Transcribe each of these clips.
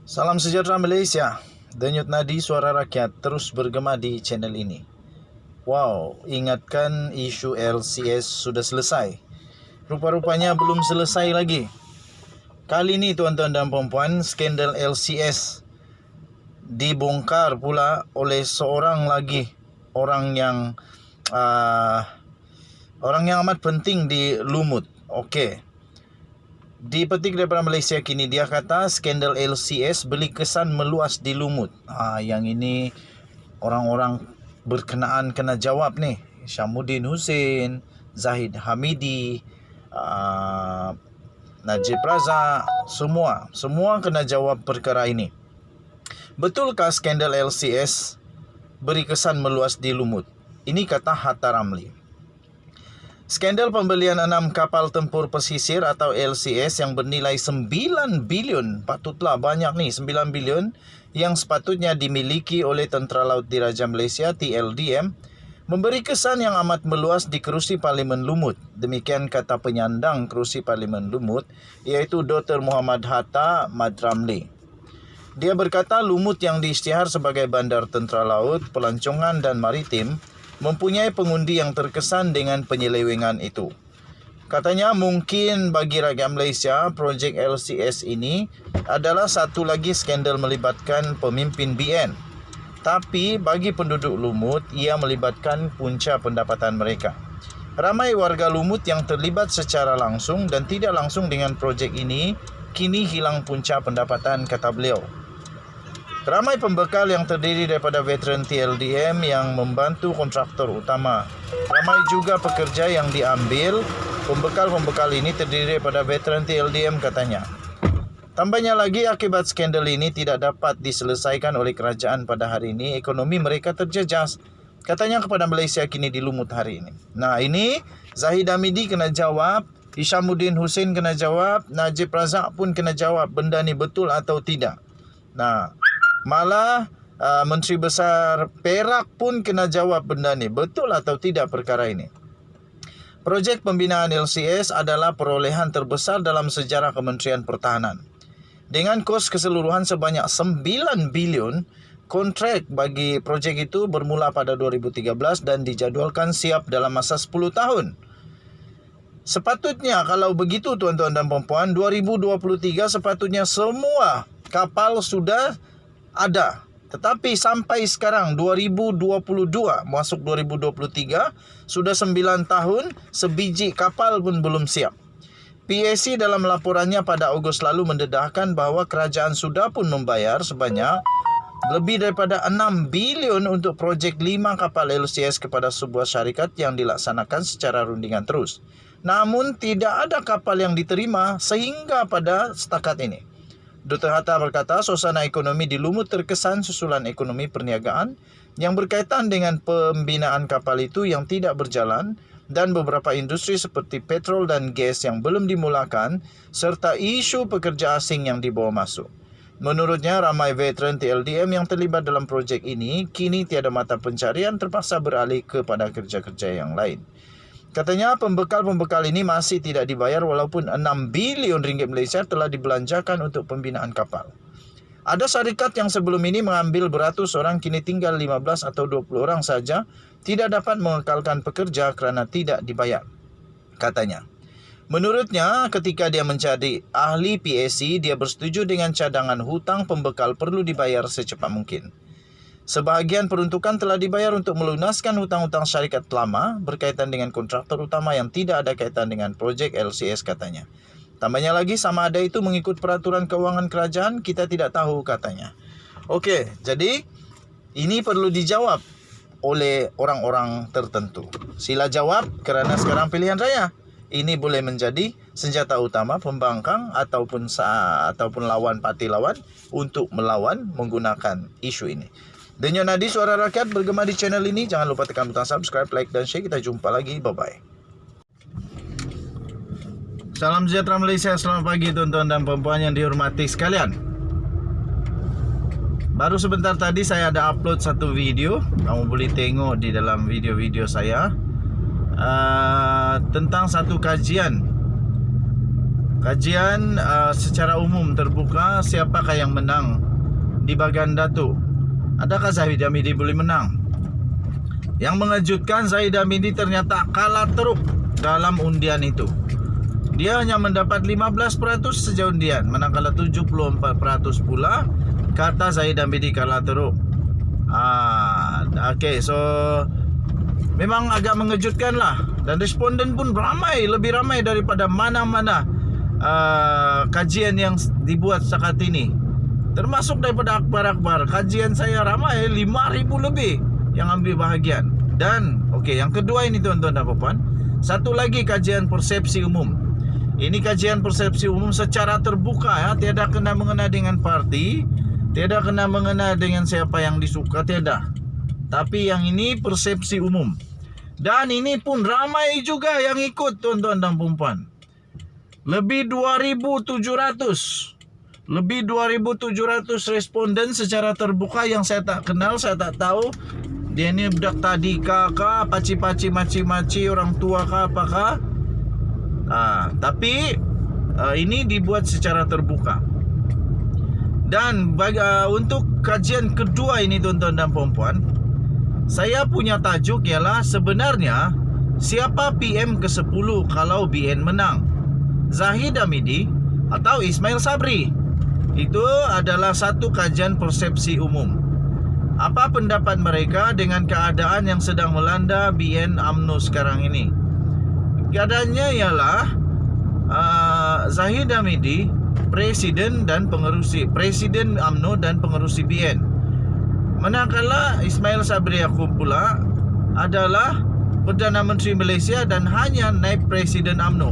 Salam sejahtera Malaysia. Denyut nadi suara rakyat terus bergema di channel ini. Wow, ingatkan isu LCS sudah selesai. Rupa-rupanya belum selesai lagi. Kali ini tuan-tuan dan puan-puan, skandal LCS dibongkar pula oleh seorang lagi orang yang amat penting di Lumut. Okey. Dipetik daripada Malaysia Kini, dia kata skandal LCS beri kesan meluas di Lumut. Yang ini orang-orang berkenaan kena jawab ni. Syamuddin Hussein, Zahid Hamidi, Najib Razak, semua kena jawab perkara ini. Betulkah skandal LCS beri kesan meluas di Lumut? Ini kata Hatta Ramli. Skandal pembelian 6 kapal tempur pesisir atau LCS yang bernilai 9 bilion, patutlah banyak ni, 9 bilion yang sepatutnya dimiliki oleh Tentera Laut Diraja Malaysia TLDM, memberi kesan yang amat meluas di kerusi Parlimen Lumut. Demikian kata penyandang kerusi Parlimen Lumut, iaitu Dr. Muhammad Hatta Madramli. Dia berkata Lumut yang diisytihar sebagai bandar tentera laut, pelancongan dan maritim mempunyai pengundi yang terkesan dengan penyelewengan itu. Katanya mungkin bagi rakyat Malaysia, projek LCS ini adalah satu lagi skandal melibatkan pemimpin BN. Tapi bagi penduduk Lumut, ia melibatkan punca pendapatan mereka. Ramai warga Lumut yang terlibat secara langsung dan tidak langsung dengan projek ini kini hilang punca pendapatan, kata beliau. Ramai pembekal yang terdiri daripada veteran TLDM yang membantu kontraktor utama. Ramai juga pekerja yang diambil. Pembekal-pembekal ini terdiri daripada veteran TLDM, katanya. Tambahnya lagi, akibat skandal ini tidak dapat diselesaikan oleh kerajaan pada hari ini, ekonomi mereka terjejas, katanya kepada Malaysia Kini di Lumut hari ini. Nah, ini Zahid Hamidi kena jawab, Syamuddin Hussein kena jawab, Najib Razak pun kena jawab benda ni betul atau tidak. Nah, malah Menteri Besar Perak pun kena jawab benda ni, betul atau tidak perkara ini. Projek pembinaan LCS adalah perolehan terbesar dalam sejarah Kementerian Pertahanan. Dengan kos keseluruhan sebanyak 9 bilion, kontrak bagi projek itu bermula pada 2013 dan dijadualkan siap dalam masa 10 tahun. Sepatutnya kalau begitu tuan-tuan dan puan-puan, 2023 sepatutnya semua kapal sudah ada. Tetapi sampai sekarang 2022 masuk 2023 sudah 9 tahun, sebiji kapal pun belum siap. PAC dalam laporannya pada Ogos lalu mendedahkan bahawa kerajaan sudah pun membayar sebanyak lebih daripada 6 bilion untuk projek 5 kapal LCS kepada sebuah syarikat yang dilaksanakan secara rundingan terus. Namun tidak ada kapal yang diterima sehingga pada setakat ini. Dr. Hatta berkata suasana ekonomi di Lumut terkesan susulan ekonomi perniagaan yang berkaitan dengan pembinaan kapal itu yang tidak berjalan dan beberapa industri seperti petrol dan gas yang belum dimulakan serta isu pekerja asing yang dibawa masuk. Menurutnya, ramai veteran TLDM yang terlibat dalam projek ini kini tiada mata pencarian, terpaksa beralih kepada kerja-kerja yang lain. Katanya pembekal-pembekal ini masih tidak dibayar walaupun 6 bilion ringgit Malaysia telah dibelanjakan untuk pembinaan kapal. Ada syarikat yang sebelum ini mengambil beratus orang, kini tinggal 15 atau 20 orang saja, tidak dapat mengekalkan pekerja kerana tidak dibayar, katanya. Menurutnya, ketika dia menjadi ahli PAC, dia bersetuju dengan cadangan hutang pembekal perlu dibayar secepat mungkin. Sebahagian peruntukan telah dibayar untuk melunaskan hutang-hutang syarikat lama berkaitan dengan kontraktor utama yang tidak ada kaitan dengan projek LCS, katanya. Tambahnya lagi, sama ada itu mengikut peraturan keuangan kerajaan, kita tidak tahu, katanya. Okey, jadi ini perlu dijawab oleh orang-orang tertentu. Sila jawab kerana sekarang pilihan raya. Ini boleh menjadi senjata utama pembangkang ataupun lawan parti lawan untuk melawan menggunakan isu ini. Denyut nadi suara rakyat bergema di channel ini. Jangan lupa tekan butang subscribe, like dan share. Kita jumpa lagi. Bye-bye. Salam sejahtera Malaysia. Selamat pagi tuan-tuan dan puan-puan yang dihormati sekalian. Baru sebentar tadi saya ada upload satu video. Kamu boleh tengok di dalam video-video saya. Tentang satu kajian Kajian secara umum terbuka, siapakah yang menang di bagian Datuk? Adakah Zahid Hamidi boleh menang? Yang mengejutkan, Zahid Hamidi ternyata kalah teruk dalam undian itu. Dia hanya mendapat 15% sejauh undian, manakala 74% pula kata Zahid Hamidi kalah teruk. Okay, so memang agak mengejutkan lah. Dan responden pun ramai, lebih ramai daripada mana-mana kajian yang dibuat saat ini. Termasuk daripada akhbar-akhbar. Kajian saya ramai, 5,000 lebih yang ambil bahagian. Dan yang kedua ini tuan-tuan dan puan, satu lagi kajian persepsi umum. Ini kajian persepsi umum secara terbuka ya, tiada kena mengena dengan parti, tiada kena mengena dengan siapa yang disuka, tiada. Tapi yang ini persepsi umum. Dan ini pun ramai juga yang ikut tuan-tuan dan puan. Lebih 2.700 responden secara terbuka yang saya tak kenal, saya tak tahu. Dia ni budak tadika kah, paci-paci maci-maci orang tua kah, apakah? Tapi ini dibuat secara terbuka. Dan untuk kajian kedua ini tuan-tuan dan puan, saya punya tajuk ialah sebenarnya siapa PM ke-10 kalau BN menang? Zahid Hamidi atau Ismail Sabri? Itu adalah satu kajian persepsi umum. Apa pendapat mereka dengan keadaan yang sedang melanda BN UMNO sekarang ini? Keadaannya ialah Zahid Hamidi Presiden UMNO dan pengerusi BN. Manakala Ismail Sabri Yaakob pula adalah Perdana Menteri Malaysia dan hanya naib Presiden UMNO.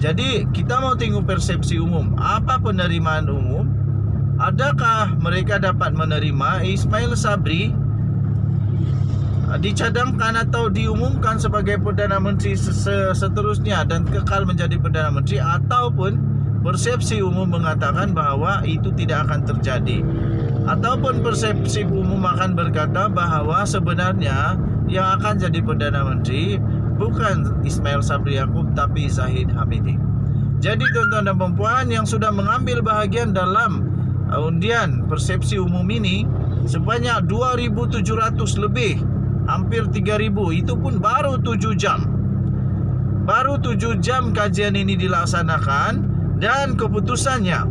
Jadi kita mau tengok persepsi umum. Apa penerimaan umum? Adakah mereka dapat menerima Ismail Sabri dicadangkan atau diumumkan sebagai Perdana Menteri seterusnya dan kekal menjadi Perdana Menteri, ataupun persepsi umum mengatakan bahawa itu tidak akan terjadi, ataupun persepsi umum akan berkata bahawa sebenarnya yang akan jadi Perdana Menteri bukan Ismail Sabri Yaakob tapi Zahid Hamidi. Jadi tuan-tuan dan puan yang sudah mengambil bahagian dalam undian persepsi umum ini sebanyak 2.700 lebih, hampir 3.000. Itu pun baru 7 jam. Baru 7 jam kajian ini dilaksanakan. Dan keputusannya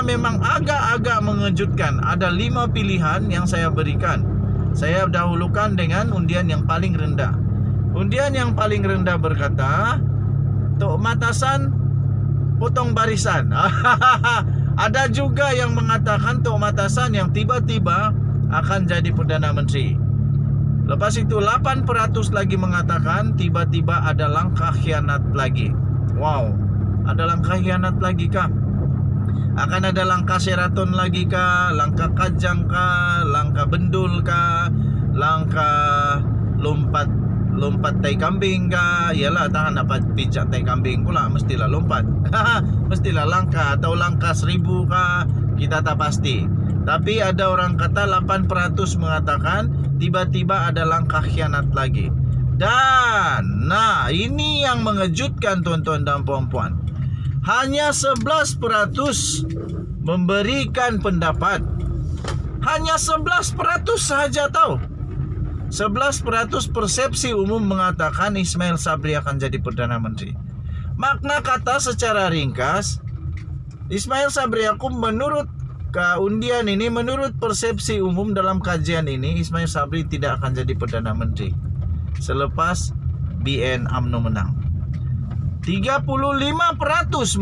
memang agak-agak mengejutkan. Ada 5 pilihan yang saya berikan. Saya dahulukan dengan undian yang paling rendah. Undian yang paling rendah berkata, Tok Matasan potong barisan. Ada juga yang mengatakan Tok Matasan yang tiba-tiba akan jadi Perdana Menteri. Lepas itu 8% lagi mengatakan tiba-tiba ada langkah khianat lagi. Wow, ada langkah khianat lagi kah? Akan ada langkah Sheraton lagi kah? Langkah Kajang kah? Langkah Bendul kah? Langkah lompat tai kambing kah? Yalah, tahan dapat pijak tai kambing pula, mestilah lompat. Mestilah langkah, atau langkah 1000 kah? Kita tak pasti. Tapi ada orang kata 8% mengatakan tiba-tiba ada langkah khianat lagi. Dan ini yang mengejutkan tuan-tuan dan puan-puan. Hanya 11% memberikan pendapat. Hanya 11% sahaja tahu. 11% persepsi umum mengatakan Ismail Sabri akan jadi Perdana Menteri. Makna kata secara ringkas, Ismail Sabri Yaakob menurut undian ini, menurut persepsi umum dalam kajian ini, Ismail Sabri tidak akan jadi Perdana Menteri selepas BN UMNO menang. 35%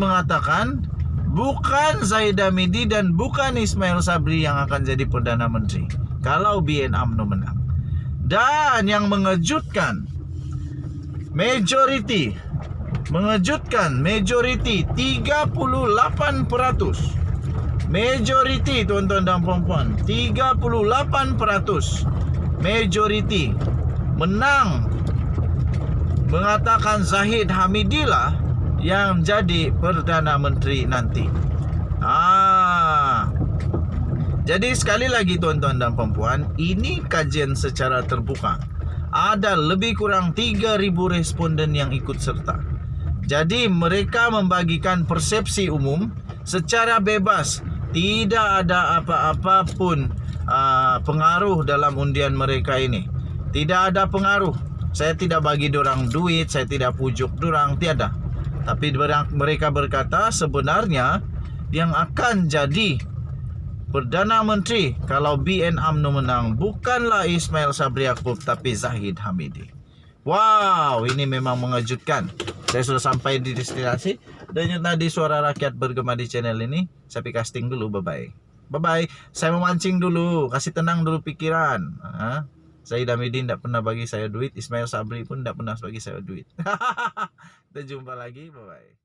mengatakan bukan Zahid Hamidi dan bukan Ismail Sabri yang akan jadi Perdana Menteri kalau BN UMNO menang. Dan yang mengejutkan, majority 38%. Majority tuan-tuan dan puan-puan, 38% majority menang mengatakan Zahid Hamidi lah yang jadi Perdana Menteri nanti. Jadi sekali lagi tuan-tuan dan puan-puan, ini kajian secara terbuka. Ada lebih kurang 3.000 responden yang ikut serta. Jadi mereka membagikan persepsi umum secara bebas. Tidak ada apa-apa pun pengaruh dalam undian mereka ini. Tidak ada pengaruh. Saya tidak bagi dorang duit, saya tidak pujuk dorang, tiada. Tapi mereka berkata sebenarnya yang akan jadi Perdana Menteri kalau BN UMNO menang bukanlah Ismail Sabri Yaakob tapi Zahid Hamidi. Wow, ini memang mengejutkan. Saya sudah sampai di destinasi. Dan tadi Suara Rakyat bergema di channel ini. Saya casting dulu, bye-bye. Bye-bye, saya memancing dulu. Kasih tenang dulu pikiran. Zahid Hamidi tidak pernah bagi saya duit. Ismail Sabri pun tidak pernah bagi saya duit. Kita jumpa lagi, bye-bye.